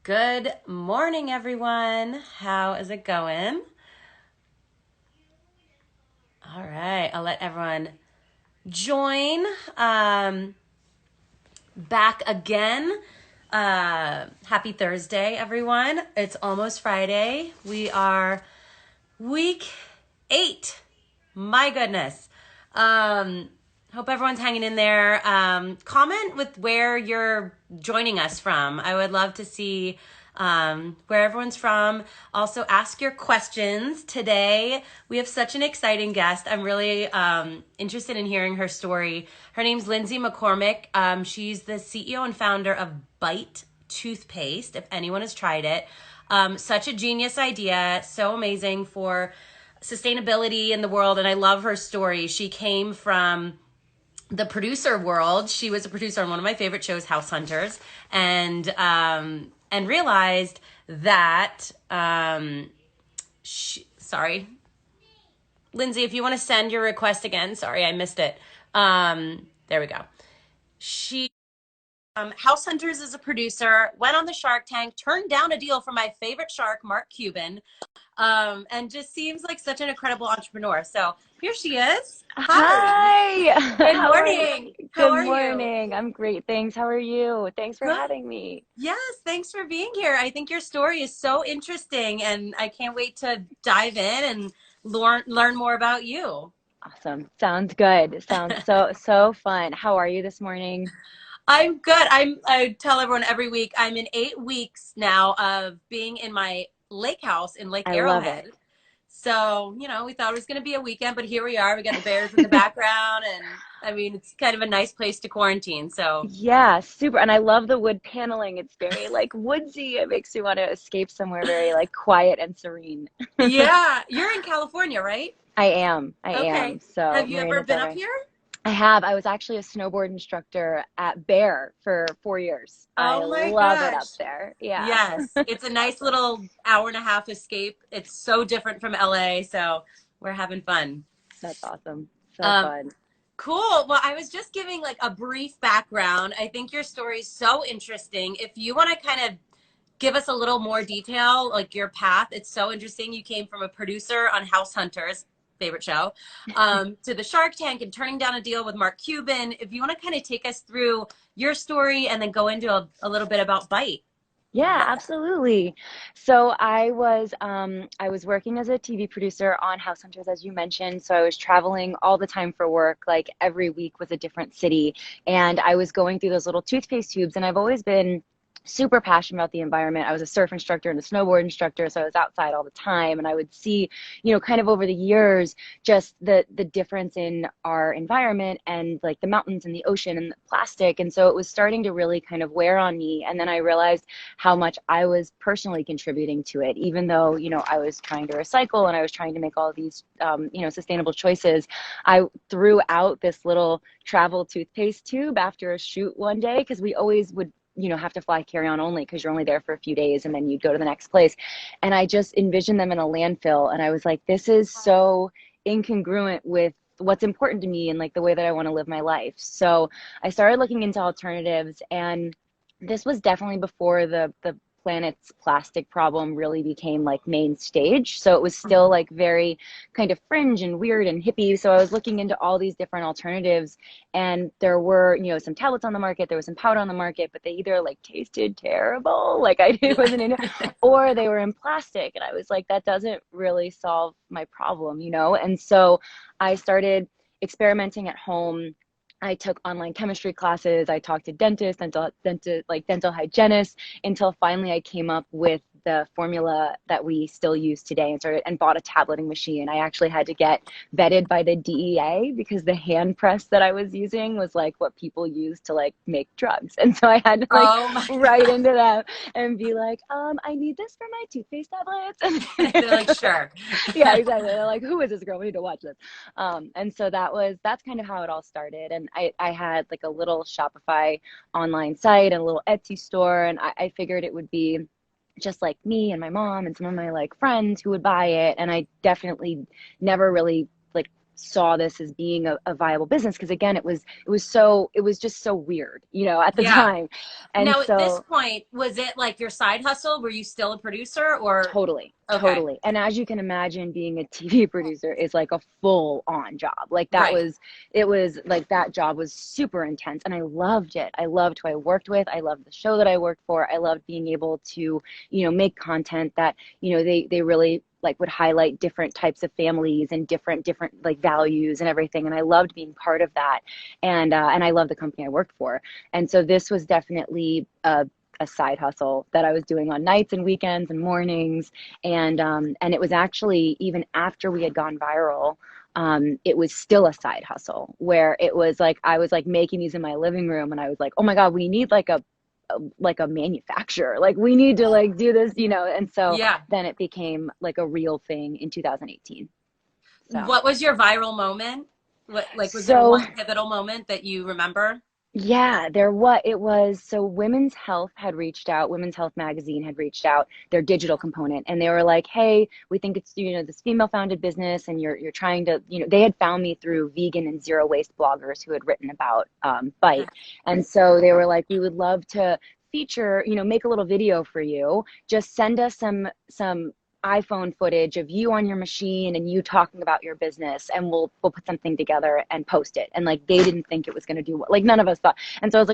Good morning, everyone. How is it going? All right, I'll let everyone join. Um, Back again. Happy Thursday, everyone. It's almost Friday. We are week 8. My goodness. Um, Hope everyone's hanging in there. Comment with where you're joining us from. I would love to see where everyone's from. Also, ask your questions. Today, we have such an exciting guest. I'm really interested in hearing her story. Her name's Lindsay McCormick. She's the CEO and founder of Bite Toothpaste, if anyone has tried it. Such a genius idea, so amazing for sustainability in the world, and I love her story. She came from the producer world. She was a producer on one of my favorite shows, House Hunters, and realized that sorry, Lindsay, if you want to send your request again, sorry, I missed it. There we go. She House Hunters is a producer, went on the Shark Tank, turned down a deal from my favorite shark, Mark Cuban, and just seems like such an incredible entrepreneur. So here she is. Hi. Hi. Good How are you? morning. How Good are you? morning. I'm great. Thanks. How are you? Thanks for Good. having me. Yes, thanks for being here. I think your story is so interesting, and I can't wait to dive in and learn more about you. Awesome. Sounds good. Sounds so fun. How are you this morning? I'm good. I tell everyone every week I'm in 8 weeks now of being in my lake house in Lake I love it. Arrowhead. So, we thought it was going to be a weekend, but here we are. We got the bears in the background, and I mean, it's kind of a nice place to quarantine. So, Yeah, super. And I love the wood paneling. It's very like woodsy. It makes me want to escape somewhere very like quiet and serene. yeah, you're in California, right? I am. I Okay. am. So Have you ever Marina been Del up Rey. here? I have. I was actually a snowboard instructor at Bear for 4 years. I Oh my love it up gosh. there. Yeah. Yes, it's a It's nice awesome. little hour and a half escape. It's so different from LA, so we're having fun. That's awesome. So Um, fun. cool. Well, I was just giving like a brief background. I think your story is so interesting. If you want to kind of give us a little more detail, like your path, it's so interesting. You came from a producer on House Hunters, favorite show, to the Shark Tank and turning down a deal with Mark Cuban. If you want to kind of take us through your story and then go into a little bit about Bite, I'd Yeah, love that. absolutely. So I was working as a TV producer on House Hunters, as you mentioned. So I was traveling all the time for work, like every week was a different city. And I was going through those little toothpaste tubes, and I've always been super passionate about the environment. I was a surf instructor and a snowboard instructor, so I was outside all the time, and I would see, kind of over the years, just the difference in our environment and like the mountains and the ocean and the plastic. And so it was starting to really kind of wear on me. And then I realized how much I was personally contributing to it, even though, I was trying to recycle and I was trying to make all these, sustainable choices. I threw out this little travel toothpaste tube after a shoot one day because we always would have to fly carry on only because you're only there for a few days and then you'd go to the next place. And I just envisioned them in a landfill. And I was like, this is so incongruent with what's important to me and like the way that I want to live my life. So I started looking into alternatives, and this was definitely before the planet's plastic problem really became like main stage. So it was still Mhm. like very kind of fringe and weird and hippie. So I was looking into all these different alternatives, and there were, some tablets on the market, there was some powder on the market, but they either like tasted terrible, like I wasn't into, or they were in plastic. And I was like, that doesn't really solve my problem. And so I started experimenting at home. I took online chemistry classes. I talked to dentists, dental hygienists, until finally I came up with the formula that we still use today, and bought a tableting machine. I actually had to get vetted by the DEA because the hand press that I was using was like what people use to like make drugs. And so I had to like Oh my write God. into them and be like, I need this for my toothpaste They're like, tablets. sure. Yeah, exactly. They're like, who is this girl? We need to watch this. And so that's kind of how it all started. And I had like a little Shopify online site and a little Etsy store, and I figured it would be just like me and my mom and some of my like friends who would buy it. And I definitely never really like saw this as being a viable business, because again, it was just so weird, at the Yeah. time. And Now, at this so point, was it like your side hustle? Were you still a producer or? totally, Okay. totally. And as you can imagine, being a TV producer is like a full on job. Like Right. it was like, that job was super intense, and I loved it. I loved who I worked with. I loved the show that I worked for. I loved being able to, make content that, they really like would highlight different types of families and different like values and everything. And I loved being part of that. And I love the company I worked for. And so this was definitely a side hustle that I was doing on nights and weekends and mornings. And it was actually, even after we had gone viral, it was still a side hustle, where it was like, I was like making these in my living room, and I was like, oh my God, we need like a manufacturer. Like, we need to like do this, and so Yeah. then it became like a real thing in 2018. So What was your viral moment? What, like, was there so one pivotal moment that you remember? yeah, it was, so Women's Health magazine had reached out, their digital component, and they were like, hey, we think it's, this female founded business, and you're trying to, they had found me through vegan and zero waste bloggers who had written about Bite. And so they were like, we would love to feature, make a little video for you. Just send us some iPhone footage of you on your machine and you talking about your business, and we'll put something together and post it. And like, they didn't think it was going to do what, like, none of us thought. And so I was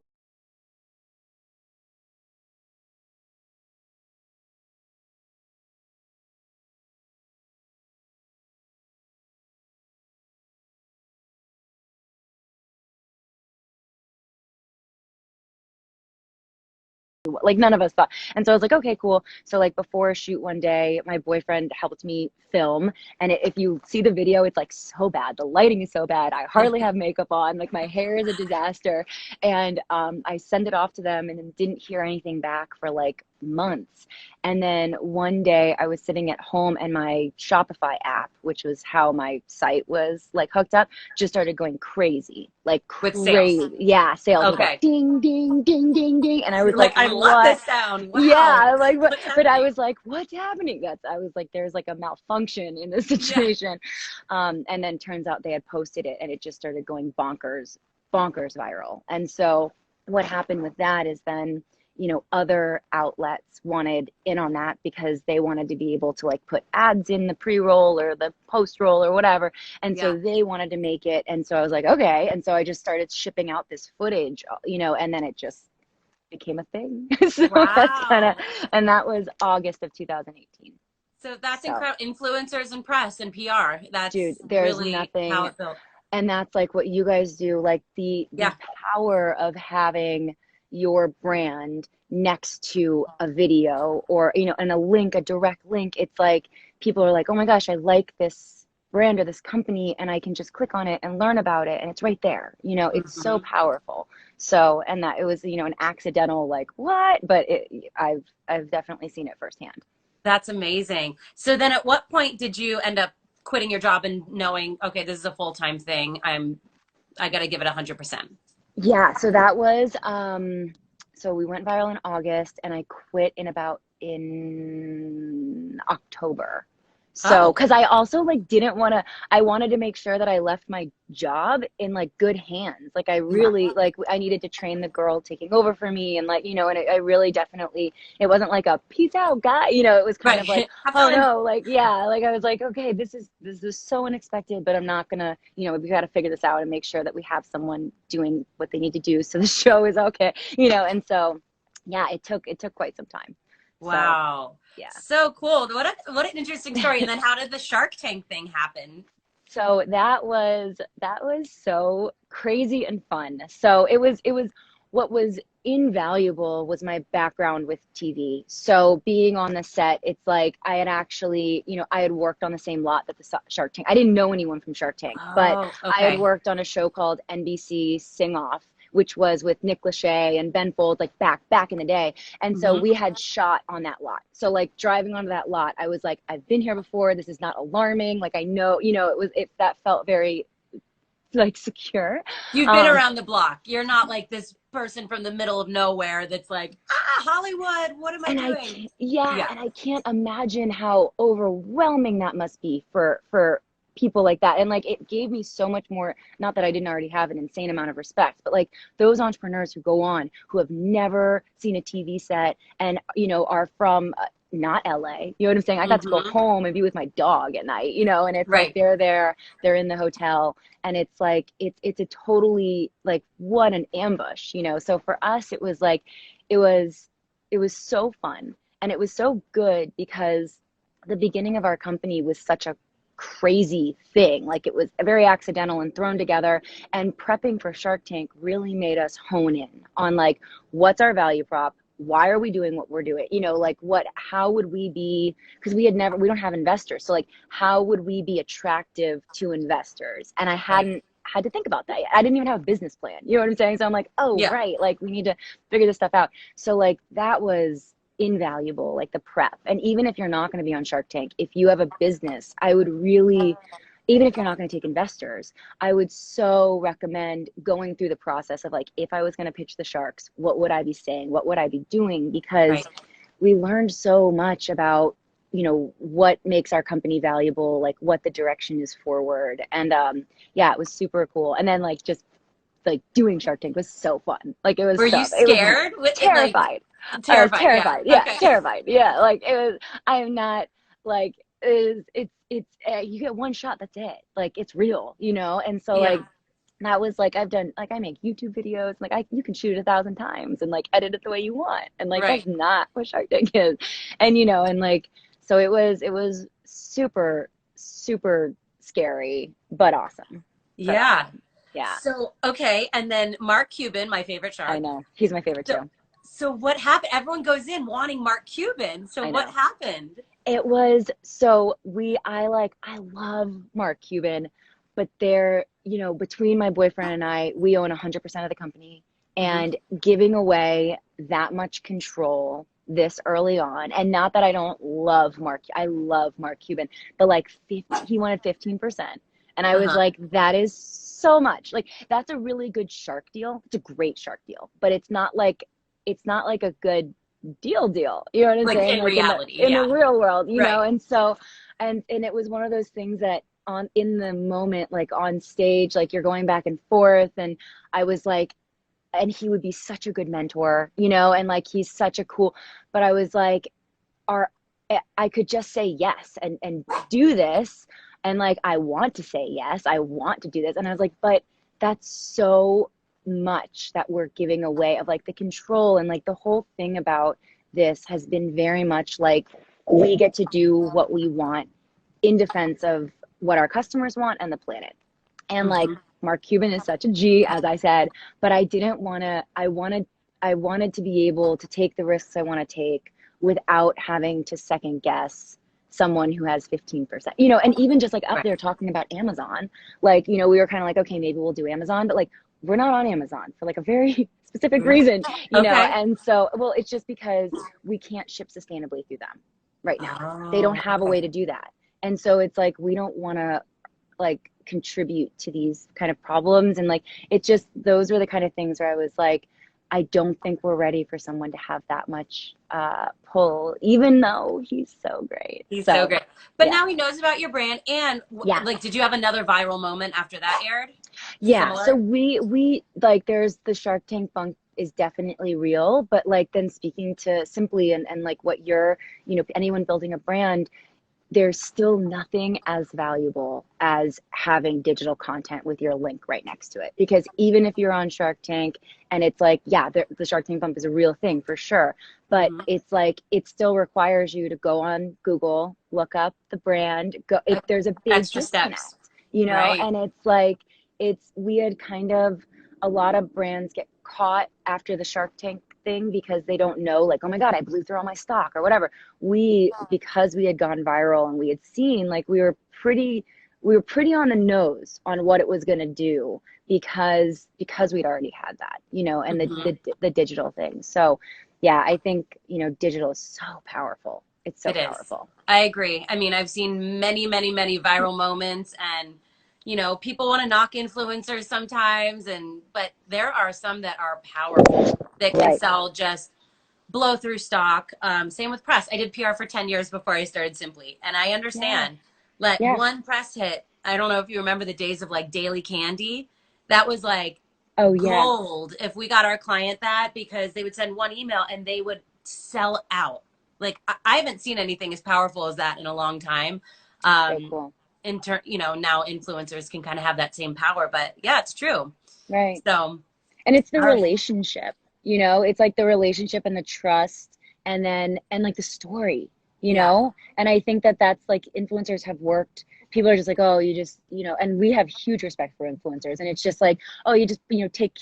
like, none of us thought. And so I was like, okay, cool. So like, before a shoot one day, my boyfriend helped me film. And if you see the video, it's like so bad. The lighting is so bad. I hardly have makeup on. Like, my hair is a disaster. And I send it off to them, and then didn't hear anything back for like months. And then one day I was sitting at home, and my Shopify app, which was how my site was like hooked up, just started going crazy, like With sales. crazy. Yeah, sales was like Okay. ding, ding, ding, ding, ding. And I was You're like, like, I love what? this sound. Wow. Yeah, like, What's but I happening? was like, what's happening? I was like, there's like a malfunction in this Yeah. situation. And then turns out they had posted it, and it just started going bonkers viral. And so what happened with that is then, other outlets wanted in on that, because they wanted to be able to like put ads in the pre-roll or the post-roll or whatever. And Yeah. so they wanted to make it. And so I was like, okay. And so I just started shipping out this footage, and then it just became a thing. So that's kind of, Wow. and that was August of 2018. So that's So, incredible. Influencers and press and PR. dude, That's there's really how nothing, it built. and that's like what you guys do, like the Yeah. power of having your brand next to a video, or and a direct link. It's like, people are like, oh my gosh, I like this brand or this company, and I can just click on it and learn about it, and it's right there. It's so Mhm. powerful. So, and that it was, an accidental, like, what, but I've definitely seen it firsthand. That's amazing. So then at what point did you end up quitting your job and knowing, okay, this is a full-time thing. I got to give it 100%. Yeah, so that was so we went viral in August, and I quit in October. So, Oh, because I also like didn't want to, I wanted to make sure that I left my job in like good hands. Like, I yeah. really, like, I needed to train the girl taking over for me, and like, and I really definitely, it wasn't like a peace out guy, it was kind of like, Right. Have oh fun. no, like, yeah, like, I was like, okay, this is so unexpected, but I'm not gonna, we got to figure this out and make sure that we have someone doing what they need to do so the show is okay, and so, yeah, it took quite some time. So, Wow. yeah. So cool. What an interesting story. And then how did the Shark Tank thing happen? So that was so crazy and fun. So it was what was invaluable was my background with TV. So being on the set, it's like I had actually, I had worked on the same lot that the Shark Tank. I didn't know anyone from Shark Tank, but Oh, I had okay. worked on a show called NBC Sing Off, which was with Nick Lachey and Ben Folds, like back in the day. And so Hmm. we had shot on that lot. So like, driving onto that lot, I was like, I've been here before. This is not alarming. Like, I know, that felt very like secure. You've been Um, around the block. You're not like this person from the middle of nowhere that's like, Hollywood, what am I and I doing? can't, yeah, Yeah. and I can't imagine how overwhelming that must be for people like that. And like, it gave me so much more, not that I didn't already have an insane amount of respect, but like those entrepreneurs who go on, who have never seen a TV set and, you know, are from not LA, you know what I'm saying? I got to go home and be with my dog at night, you know, and it's like, they're there, they're in the hotel, and it's like, it's a totally like, what an ambush, you know? So for us, it was like, it was so fun. And it was so good because the beginning of our company was such a crazy thing. Like, it was very accidental and thrown together, and prepping for Shark Tank really made us hone in on like, what's our value prop? Why are we doing what we're doing? You know, like how would we be, because we don't have investors. So like, how would we be attractive to investors? And I hadn't had to think about that. I didn't even have a business plan. You know what I'm saying? So I'm like, oh, right. Like, we need to figure this stuff out. So like, that was invaluable, like the prep. And even if you're not going to be on Shark Tank, if you have a business, I would really, even if you're not going to take investors, I would so recommend going through the process of like, if I was going to pitch the sharks, what would I be saying? What would I be doing? Because we learned so much about, you know, what makes our company valuable, like what the direction is forward. And yeah, it was super cool. And then like, just like doing Shark Tank was so fun. Like, it was Were you scared? It was terrified. Terrified. Yeah. Terrified. Yeah. Like, it was, I'm not like, it's you get one shot, that's it. Like, it's real, you know? And so like, that was like, I've done, like, I make YouTube videos, like you can shoot it 1,000 times and like edit it the way you want. And like, that's not what Shark Tank is. And, you know, and like, so it was super, super scary, but awesome. Yeah. Yeah. So, okay. And then Mark Cuban, my favorite shark. I know. He's my favorite too. So what happened? Everyone goes in wanting Mark Cuban. So what happened? It was, so I love Mark Cuban, but they're, you know, between my boyfriend and I, we own 100% of the company, and giving away that much control this early on. And not that I don't love I love Mark Cuban, but like he wanted 15%. And I was like, that is so much. Like, that's a really good shark deal. It's a great shark deal, but it's not like a good deal. You know what I'm saying? In reality, in the real world, you know? And so, and it was one of those things that in the moment, like on stage, like you're going back and forth, and I was like, and he would be such a good mentor, you know, and like, he's such a cool, but I was like, I could just say yes and do this. And like, I want to say yes, I want to do this. And I was like, but that's so much that we're giving away, of like the control. And like, the whole thing about this has been very much like, we get to do what we want in defense of what our customers want and the planet. And like, Mark Cuban is such a G, as I said, but I didn't want to, I wanted to be able to take the risks I want to take without having to second guess someone who has 15%, you know. And even just like up there talking about Amazon, like, you know, we were kind of like, okay, maybe we'll do Amazon, but like, we're not on Amazon for like a very specific reason, you know. And so, well, it's just because we can't ship sustainably through them right now. They don't have a way to do that. And so it's like, we don't want to like contribute to these kind of problems. And like, it just, those were the kind of things where I was like, I don't think we're ready for someone to have that much pull, even though he's so great. He's so great. But now he knows about your brand. And like, did you have another viral moment after that aired? Yeah. Similar? So we like, there's the Shark Tank funk is definitely real, but like, then speaking to Simply and like what you're, you know, anyone building a brand, there's still nothing as valuable as having digital content with your link right next to it. Because even if you're on Shark Tank and it's like, yeah, the Shark Tank bump is a real thing for sure, but it's like, it still requires you to go on Google, look up the brand, go, if there's a big extra steps, you know, and it's like, we had kind of, a lot of brands get caught after the Shark Tank thing because they don't know, like, oh my God, I blew through all my stock or whatever. Because we had gone viral and we had seen, like, we were pretty on the nose on what it was going to do because we'd already had that, you know, and the digital thing. So yeah, I think, you know, digital is so powerful. It's so powerful. I agree. I mean, I've seen many, many, many viral moments, and you know, people want to knock influencers sometimes, but there are some that are powerful that can sell, just blow through stock. Same with press. I did PR for 10 years before I started Simply, and I understand Like Yeah. one press hit. I don't know if you remember the days of like Daily Candy. That was like Oh yeah. gold if we got our client that, because they would send one email and they would sell out. Like I haven't seen anything as powerful as that in a long time. So Um, cool. now influencers can kind of have that same power, but yeah, it's true. Right. So, And it's the all right. relationship, it's like the relationship and the trust, and like the story, Yeah. and I think that that's like influencers have worked. People are just like, oh, you just, and we have huge respect for influencers, and it's just like, oh, you just, take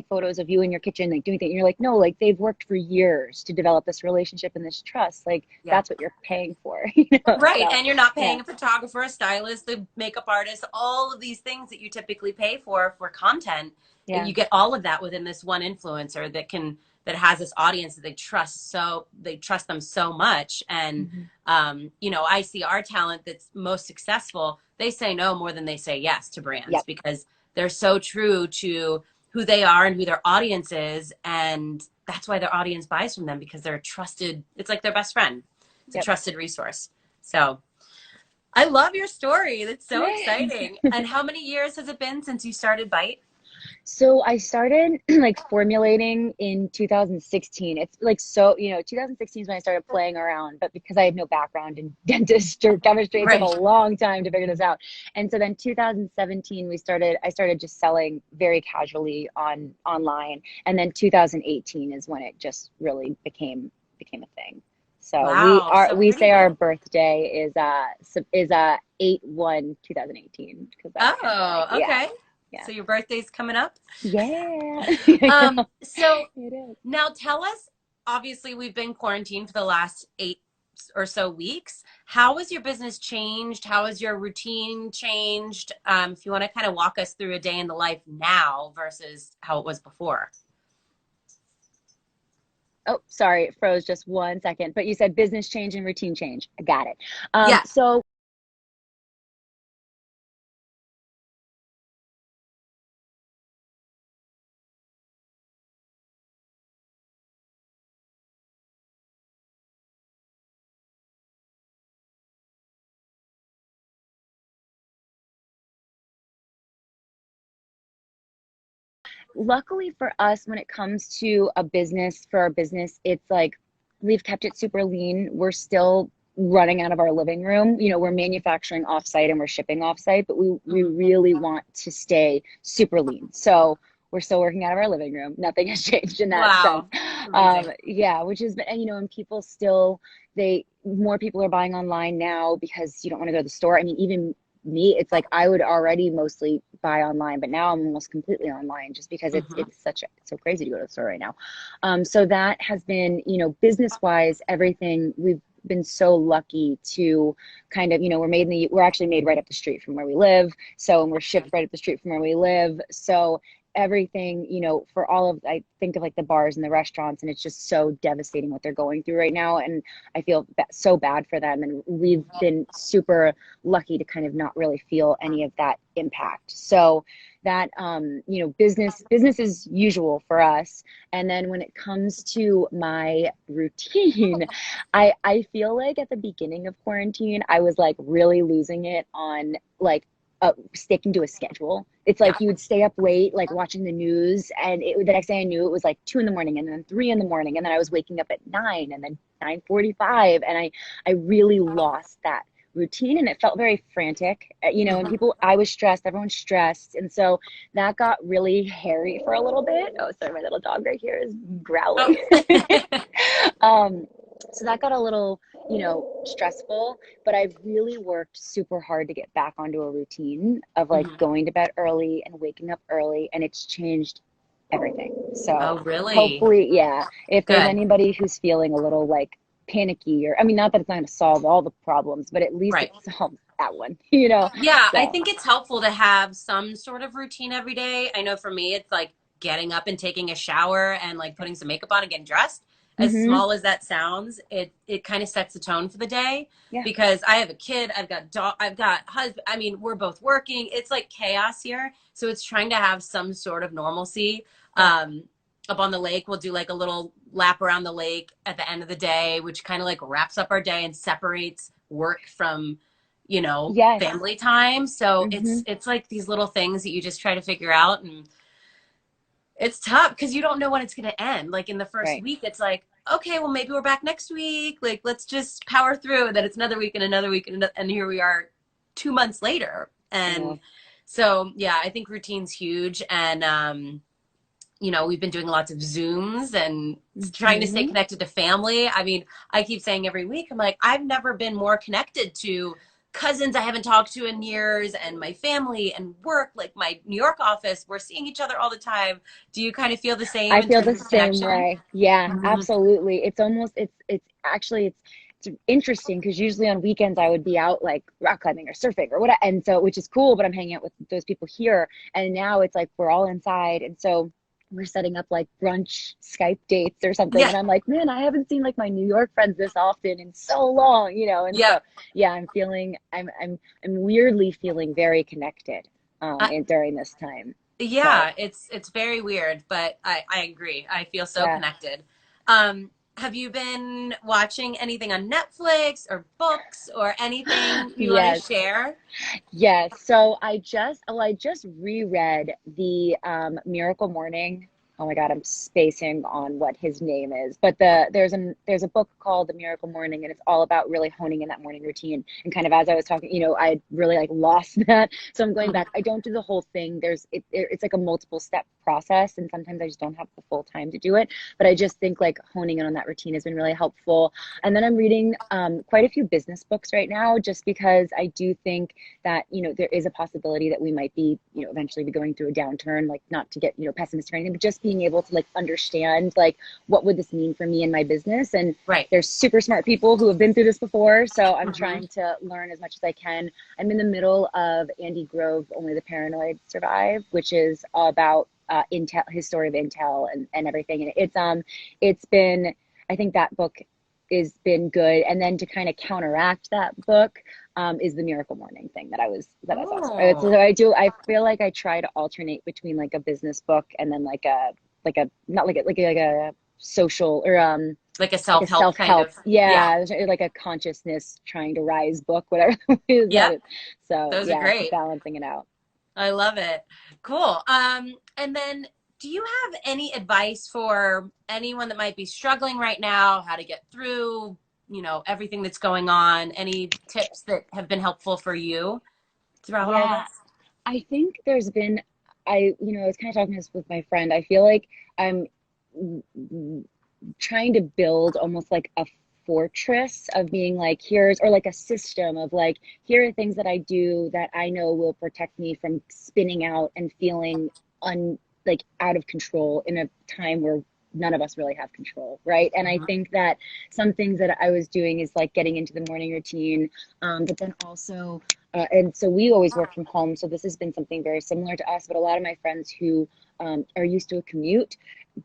photos of you in your kitchen, like doing things. And you're like, no, like they've worked for years to develop this relationship and this trust. Like Yeah. that's what you're paying for, Right. so And you're not yeah. paying a photographer, a stylist, a makeup artist, all of these things that you typically pay for content. Yeah. You get all of that within this one influencer that has this audience that they trust them so much. And, Hmm. I see our talent that's most successful. They say no more than they say yes to brands Yep. because they're so true to who they are and who their audience is. And that's why their audience buys from them, because they're trusted. It's like their best friend. It's a Yep. trusted resource. So I love your story. That's so exciting. And how many years has it been since you started Bite? So I started like formulating in 2016. It's like, 2016 is when I started playing around, but because I have no background in dentist or chemistry, it took a Right. long time to figure this out. And so then 2017 I started just selling very casually online. And then 2018 is when it just really became a thing. So Wow. So we pretty say our good. birthday is 8/1/2018, because that's kind of like, Oh, yeah. okay. Yeah. So your birthday's coming up. Yeah. I know. So It is. now tell us, obviously we've been quarantined for the last 8 or so weeks. How has your business changed? How has your routine changed? If you want to kind of walk us through a day in the life now versus how it was before. Oh, sorry, it froze just 1 second. But you said business change and routine change. I got it. Yes. So luckily for us, when it comes to for our business, it's like we've kept it super lean. We're still running out of our living room. We're manufacturing offsite and we're shipping offsite, but we Mhm. really want to stay super lean. So we're still working out of our living room. Nothing has changed in that sense. Wow. Amazing. Yeah, which is, and people still, more people are buying online now because you don't want to go to the store. I mean, even me, it's like I would already mostly buy online, but now I'm almost completely online just because Mhm. it's so crazy to go to the store right now. So that has been, business wise, everything. We've been so lucky to kind of, we're actually made right up the street from where we live. So, and we're shipped right up the street from where we live. So everything, for all of, I think of like the bars and the restaurants, and it's just so devastating what they're going through right now. And I feel so bad for them. And we've been super lucky to kind of not really feel any of that impact. So that, business as usual for us. And then when it comes to my routine, I feel like at the beginning of quarantine, I was like really losing it on like sticking to a schedule. It's Yeah. like you would stay up late, like watching the news, and the next day I knew it was like 2 in the morning, and then 3 in the morning, and then I was waking up at 9, and then 9:45, and I really lost that routine, and it felt very frantic, and Mhm. I was stressed, everyone's stressed, and so that got really hairy for a little bit. Oh, sorry, my little dog right here is growling. Oh. um, so that got a little, stressful, but I've really worked super hard to get back onto a routine of like Mhm. going to bed early and waking up early, and it's changed everything. So Oh, really? hopefully, yeah, if there's Good. anybody who's feeling a little like panicky, or I mean, not that it's not going to solve all the problems, but at least it Right. solves that one. Yeah, I So, think it's helpful to have some sort of routine every day. I know for me, it's like getting up and taking a shower and like putting some makeup on and getting dressed. As mm-hmm, small as that sounds, it kind of sets the tone for the day yeah, because I have a kid, I've got dog, I've got husband. I mean, we're both working. It's like chaos here, so it's trying to have some sort of normalcy. yeah, Um, Up on the lake, we'll do like a little lap around the lake at the end of the day, which kind of like wraps up our day and separates work from you know, Yes. family time. So Hmm. it's like these little things that you just try to figure out, and it's tough because you don't know when it's going to end. Like in the first Right. week, it's like, okay, well, maybe we're back next week. Like, let's just power through. And then it's another week and another week. And here we are 2 months later. Yeah. And so, yeah, I think routine's huge. And, you know, we've been doing lots of Zooms and trying to stay Hmm. connected to family. I mean, I keep saying every week, I'm like, I've never been more connected to cousins I haven't talked to in years and my family and work, like my New York office. We're seeing each other all the time. Do you kind of feel the same I in feel terms the of same connection? way. Yeah, Mhm. absolutely. It's almost it's actually it's interesting because usually on weekends I would be out like rock climbing or surfing or whatever, and so which is cool, but I'm hanging out with those people here, and now it's like we're all inside, and so we're setting up like brunch Skype dates or something, Yeah. and I'm like, man, I haven't seen like my New York friends this often in so long, and Yeah. so yeah, I'm weirdly feeling very connected during this time. So Yeah, it's very weird, but I agree. I feel so yeah. connected. Have you been watching anything on Netflix or books or anything you want to Yes. share? Yes. So I just reread the Miracle Morning. Oh my God, I'm spacing on what his name is. But there's a book called The Miracle Morning, and it's all about really honing in that morning routine. And kind of as I was talking, I really like lost that. So I'm going back. I don't do the whole thing. It's like a multiple step process, and sometimes I just don't have the full time to do it. But I just think like honing in on that routine has been really helpful. And then I'm reading quite a few business books right now, just because I do think that there is a possibility that we might be eventually be going through a downturn, like not to get pessimistic or anything, but just being able to like understand like what would this mean for me and my business. And Right. there's super smart people who have been through this before, so I'm Hmm. trying to learn as much as I can. I'm in the middle of Andy Grove, Only the Paranoid Survive, which is about Intel, his story of Intel and everything. And it's been, I think that book has been good. And then to kind of counteract that book, is the Miracle Morning thing that I was also. Oh, So I feel like I try to alternate between like a business book and then like a not like a social or like a like a self-help kind self-help, of. Yeah. yeah, like a consciousness trying to rise book, whatever it is that Yep. is. So Those are yeah, great. balancing it out. I love it. Cool. And then do you have any advice for anyone that might be struggling right now, how to get through, everything that's going on? Any tips that have been helpful for you throughout all Yeah, this? I think there's been, I was kind of talking this with my friend. I feel like I'm trying to build almost like a fortress of being like, or like a system of like, here are things that I do that I know will protect me from spinning out and feeling like out of control in a time where none of us really have control, right? And I Mhm. think that some things that I was doing is like getting into the morning routine, but then also and so we always work from home. So this has been something very similar to us. But a lot of my friends who are used to a commute,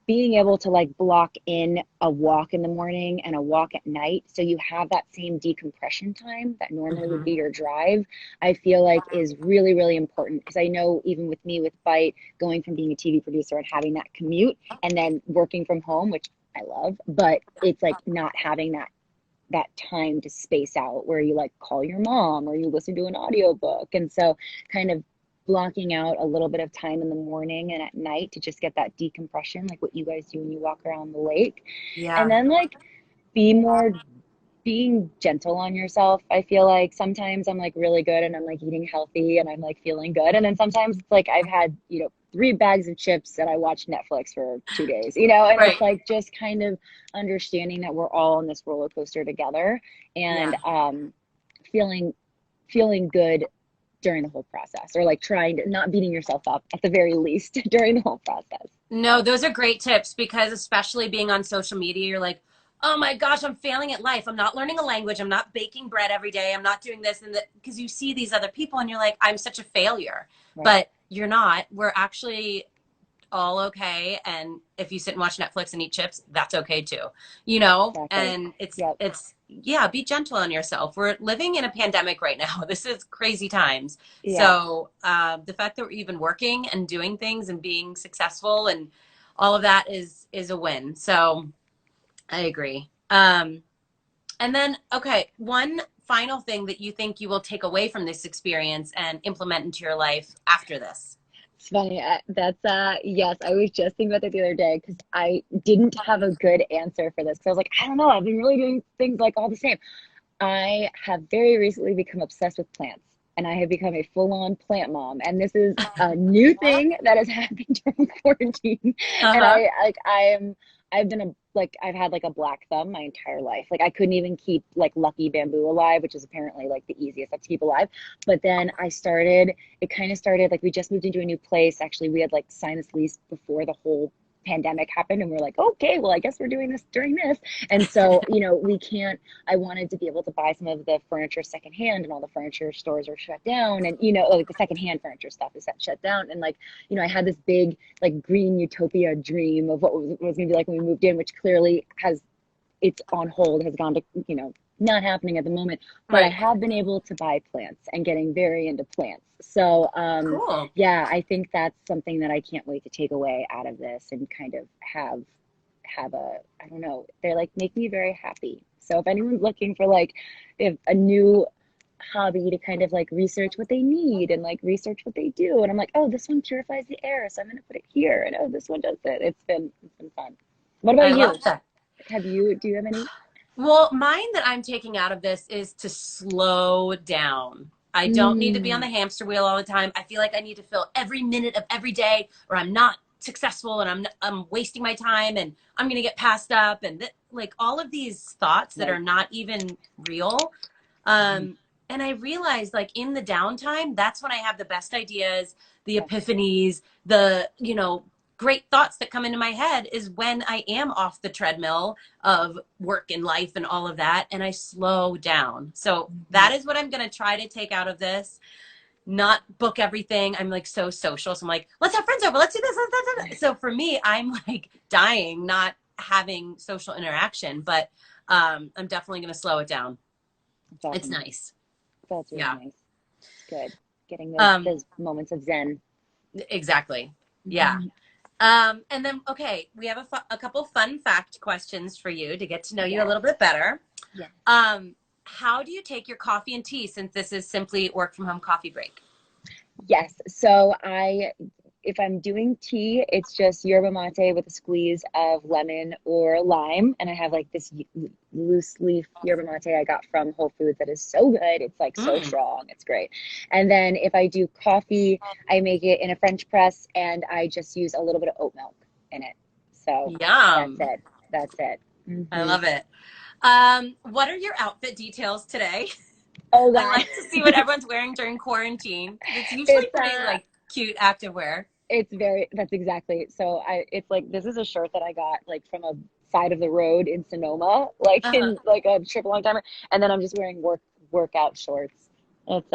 being able to like block in a walk in the morning and a walk at night, so you have that same decompression time that normally would Mhm. be your drive, I feel like is really, really important. Because I know even with me with Bite, going from being a TV producer and having that commute and then working from home, which I love, but it's like not having that time to space out where you like call your mom or you listen to an audiobook. And so kind of blocking out a little bit of time in the morning and at night to just get that decompression, like what you guys do when you walk around the lake. And Yeah. then like be more being gentle on yourself. I feel like sometimes I'm like really good and I'm like eating healthy and I'm like feeling good. And then sometimes it's like I've had, 3 bags of chips and I watched Netflix for 2 days, and it's Right. like just kind of understanding that we're all on this roller coaster together Yeah. and feeling feeling good during the whole process, or like trying to not beating yourself up at the very least during the whole process. No, those are great tips because especially being on social media, you're like, oh my gosh, I'm failing at life. I'm not learning a language. I'm not baking bread every day. I'm not doing this and that because you see these other people and you're like, I'm such a failure. Right. But you're not. We're actually all okay. And if you sit and watch Netflix and eat chips, that's okay too. Exactly. And it's Yep. it's yeah, be gentle on yourself. We're living in a pandemic right now. This is crazy times. Yeah. So the fact that we're even working and doing things and being successful and all of that is a win. So I agree. And then, okay, one final thing that you think you will take away from this experience and implement into your life after this? It's funny. Yes, I was just thinking about that the other day because I didn't have a good answer for this. Because I was like, I don't know. I've been really doing things like all the same. I have very recently become obsessed with plants, and I have become a full-on plant mom. And this is a new thing that has happened during quarantine. And Uh-huh. I've had like a black thumb my entire life. Like I couldn't even keep like lucky bamboo alive, which is apparently like the easiest stuff to keep alive. But then it kind of started like we just moved into a new place. Actually, we had like signed this lease before the whole pandemic happened, and we're like, okay, well, I guess we're doing this during this. And so, we can't, I wanted to be able to buy some of the furniture secondhand, and all the furniture stores are shut down. And, like the secondhand furniture stuff is shut down. And like, I had this big like green utopia dream of what was going to be like when we moved in, which clearly it's on hold, has gone to, not happening at the moment, but I Right. have been able to buy plants and getting very into plants. So, Cool. yeah, I think that's something that I can't wait to take away out of this and kind of have I don't know, they're like make me very happy. So if anyone's looking for like if a new hobby to kind of like research what they need and like research what they do, and I'm like, oh, this one purifies the air, so I'm gonna put it here, and oh, this one does it. It's been fun. What I about love you? that. Do you have any? Well, mine that I'm taking out of this is to slow down. I don't need to be on the Mm, hamster wheel all the time. I feel like I need to fill every minute of every day, or I'm not successful, and I'm wasting my time, and I'm going to get passed up, and like all of these thoughts that are right. not even real. Mhm. And I realized like in the downtime, that's when I have the best ideas, the Yes. epiphanies, the, great thoughts that come into my head is when I am off the treadmill of work and life and all of that, and I slow down. So Mhm. that is what I'm going to try to take out of this. Not book everything. I'm like so social. So I'm like, let's have friends over. Let's do this. So for me, I'm like dying, not having social interaction, but I'm definitely going to slow it down. That's It's awesome. nice. That's really Yeah. nice. It's good. Getting those Um, those moments of zen. exactly. Yeah. Mhm. And then, okay, we have a couple fun fact questions for you to get to know you a Yes. little bit better. Yes. How do you take your coffee and tea since this is simply work from home coffee break? Yes. So if I'm doing tea, it's just yerba mate with a squeeze of lemon or lime. And I have like this loose leaf yerba mate I got from Whole Foods that is so good. It's like so Mm, strong. It's great. And then if I do coffee, I make it in a French press and I just use a little bit of oat milk in it. So that's yum. it. That's it. I Hmm. love it. What are your outfit details today? Oh I God. like to see what everyone's wearing during quarantine because it's usually It's pretty like cute activewear. that's exactly. So it's like, this is a shirt that I got like from a side of the road in Sonoma, like Uh-huh. in like a trip a long time. And then I'm just wearing workout shorts. It's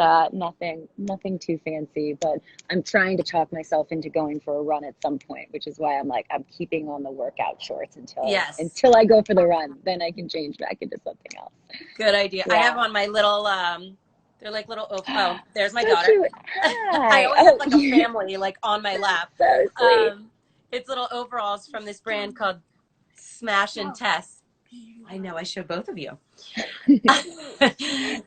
nothing too fancy, but I'm trying to talk myself into going for a run at some point, which is why I'm keeping on the workout shorts Yes. until I go for the run. Then I can change back into something else. Good idea. I have Yeah. on my little they're like little oh, there's my So daughter. cute. I Hi. always have Oh, like a you're family like on my lap. so sweet. It's little overalls from this brand called Smash and Tess. I know I showed both of you.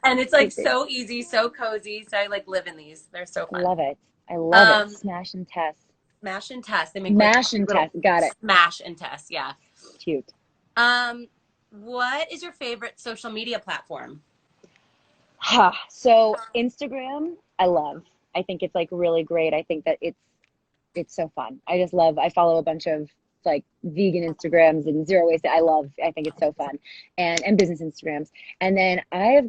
And it's like Perfect. so easy, so cozy. So I like live in these. They're so fun. Love it. I love it. Um, Smash and test. Smash and Tess. They make like Mash and little test. Got it. Smash and Tess. Yeah. Cute. Um, what is your favorite social media platform? Ha. So Instagram, I love. I think it's like really great. I think that it's so fun. I follow a bunch of like vegan Instagrams and zero waste. I think it's so fun. And business Instagrams. And then I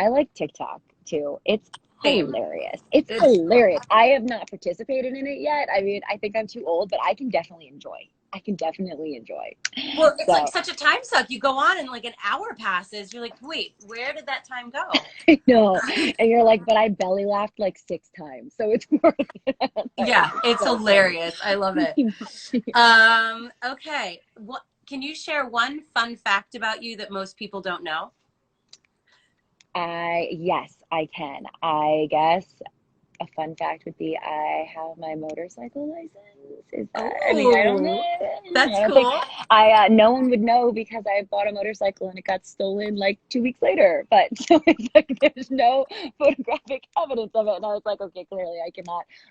like TikTok too. It's Same. hilarious. It's It's hilarious. I have not participated in it yet. I mean, I think I'm too old, but I can definitely enjoy. I can definitely enjoy. well, it's like So such a time suck. You go on and like an hour passes. You're like, wait, where did that time go? I know. And you're like, but I belly laughed like 6 times. So it's worth it. Like, Yeah, it's it's so funny. hilarious. I love it. Okay. What can you share one fun fact about you that most people don't know? Yes, I can. I guess a fun fact would be I have my motorcycle license. Is that, I mean, I don't Oh, know. that's I don't think cool. no one would know because I bought a motorcycle and it got stolen like 2 weeks later. But so it's like there's no photographic evidence of it. And I was like, okay, clearly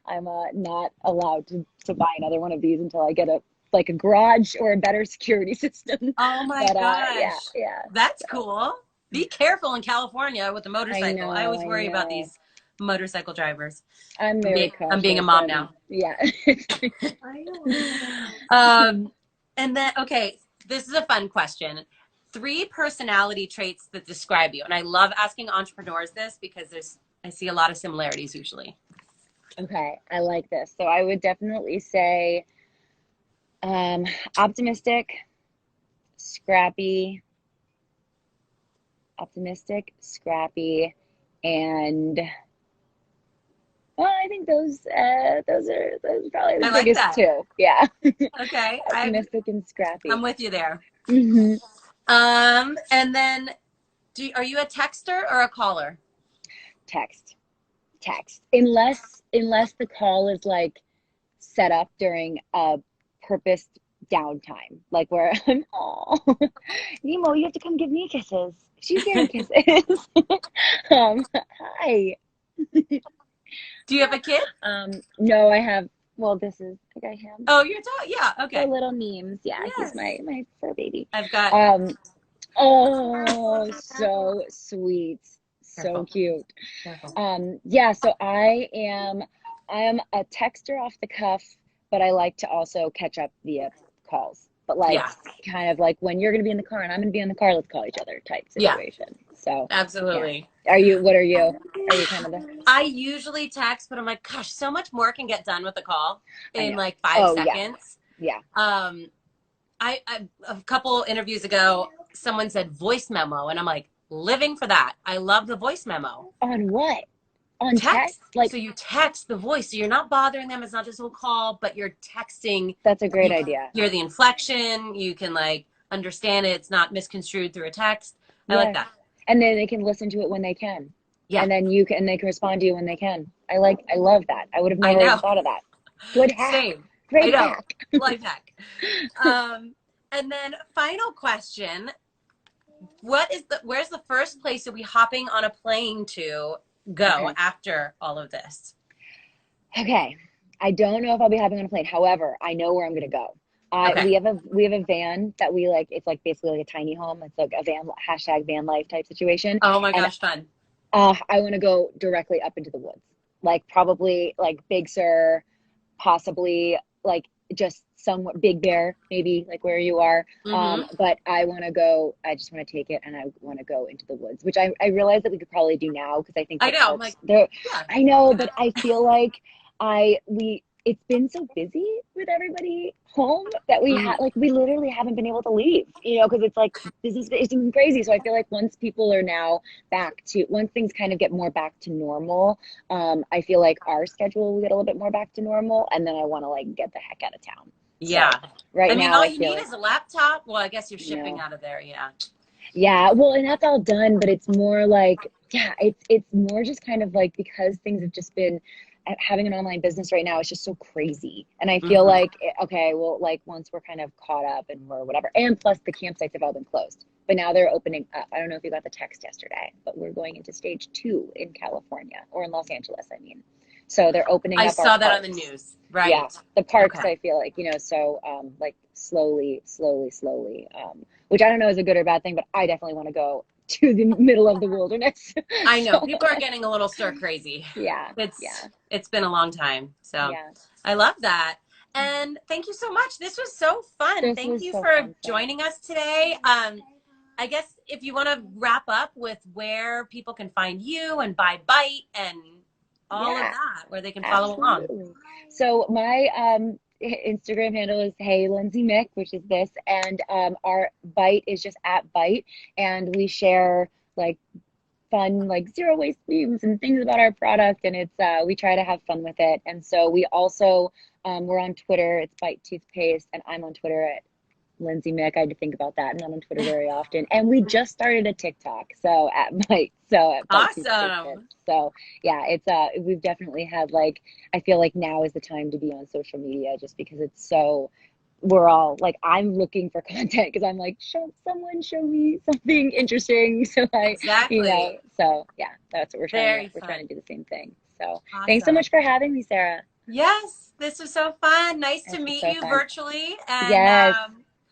I'm not allowed to buy another one of these until I get a garage or a better security system. Oh my But yeah, gosh. yeah. That's So cool. Be careful in California with a I motorcycle. I know, always I worry about know. these motorcycle drivers. I'm very I'm being a cautious. mom now. Yeah. Um, and then, okay, this is a fun question. 3 personality traits that describe you. And I love asking entrepreneurs this because I see a lot of similarities usually. Okay, I like this. So I would definitely say optimistic, scrappy, and well, I think those are probably the I like biggest that. two. Yeah. Okay, Optimistic and scrappy. I'm with you there. Hmm. And then, are you a texter or a caller? Text. Unless the call is like set up during a purposed downtime, like where I'm, oh, Nemo, you have to come give me kisses. She's getting kisses. Hi. Do you have a kid? No, I have. Well, this is like I have. Oh, you're talking. Yeah. Okay. The little Neems. Yeah, Yes. he's my fur baby. I've got. Oh, so sweet, so Careful. cute. Careful. Yeah. So I am a texter off the cuff, but I like to also catch up via calls. But like Yeah. kind of like when you're gonna be in the car and I'm gonna be in the car, let's call each other type Yeah. situation. So Absolutely. yeah. What are you? Are you kind of the? I usually text, but I'm like, gosh, so much more can get done with the call I in know. like 5 Oh, seconds. Yeah. I a couple interviews ago, someone said voice memo, and I'm like, living for that. I love the voice memo. On what? On text? Like, So you text the voice, so you're not bothering them. It's not just a call, but you're texting. that's a great You idea. hear the inflection. You can like understand it. It's not misconstrued through a text. I like that. And then they can listen to it when they can. Yeah. And then they can respond to you when they can. I love that. I would have never thought of that. Good hack. Same. Great hack. Life hack. And then final question. Where's the first place you'll be hopping on a plane to go after all of this? Okay. I don't know if I'll be hopping on a plane. However, I know where I'm going to go. We have a van that we like. It's like basically like a tiny home. It's like a van life type situation. Oh my gosh, fun. I want to go directly up into the woods, like probably like Big Sur, possibly like just somewhere Big Bear, maybe like where you are. But I just want to take it and I want to go into the woods, which I realize that we could probably do now because I think I know. I'm like, I know, but I feel like it's been so busy with everybody home that we literally haven't been able to leave, because it's like business, it's been crazy. So I feel like once things kind of get more back to normal, I feel like our schedule will get a little bit more back to normal, and then I want to like get the heck out of town. Yeah. So, right now, all you need is a laptop. Well, I guess you're shipping out of there. Yeah. Yeah. Well, and that's all done, but it's more like, it's more just kind of like, because things have just been, having an online business right now is just so crazy. And I feel like, okay, well, like once we're kind of caught up and we're whatever, and plus the campsites have all been closed, but now they're opening up. I don't know if you got the text yesterday, but we're going into stage 2 in California, or in Los Angeles, I mean. So they're opening up. I saw that on the news. Right. Yeah. The parks, I feel like, so like slowly, which I don't know is a good or bad thing, but I definitely want to go to the middle of the wilderness. I know. People are getting a little stir crazy. Yeah. It's been a long time. So I love that. And thank you so much. This was so fun. Thank you for joining us today. I guess if you want to wrap up with where people can find you and buy Bite and all of that, where they can follow along. So my Instagram handle is Hey Lindsey Mick, which is this, and our Bite is just @Bite, and we share like fun like zero waste memes and things about our product, and it's we try to have fun with it. And so we also we're on Twitter, it's Bite Toothpaste, and I'm on Twitter Lindsey Mick. I had to think about that. I'm not on Twitter very often. And we just started a TikTok. So at Bite Toothpaste. Awesome. So yeah, it's we've definitely had like, I feel like now is the time to be on social media just because it's so, we're all like, I'm looking for content because I'm like, show me something interesting. So Exactly. so yeah, that's what Very we're trying fun. to do the same thing. So thanks so Awesome. much for having me, Sarah. Yes, this was so fun. Nice to This was meet so you fun. virtually, and Yes.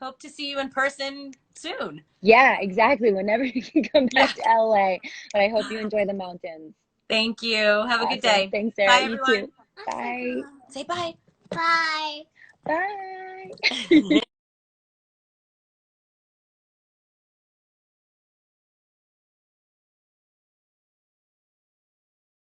hope to see you in person soon. Yeah, exactly. Whenever you can come Yeah. back to LA. But I hope you enjoy the mountains. Thank you. Have a good Awesome. day. Thanks, Sarah. Bye, You too. everyone. Bye. Say bye. Bye. Bye. Bye.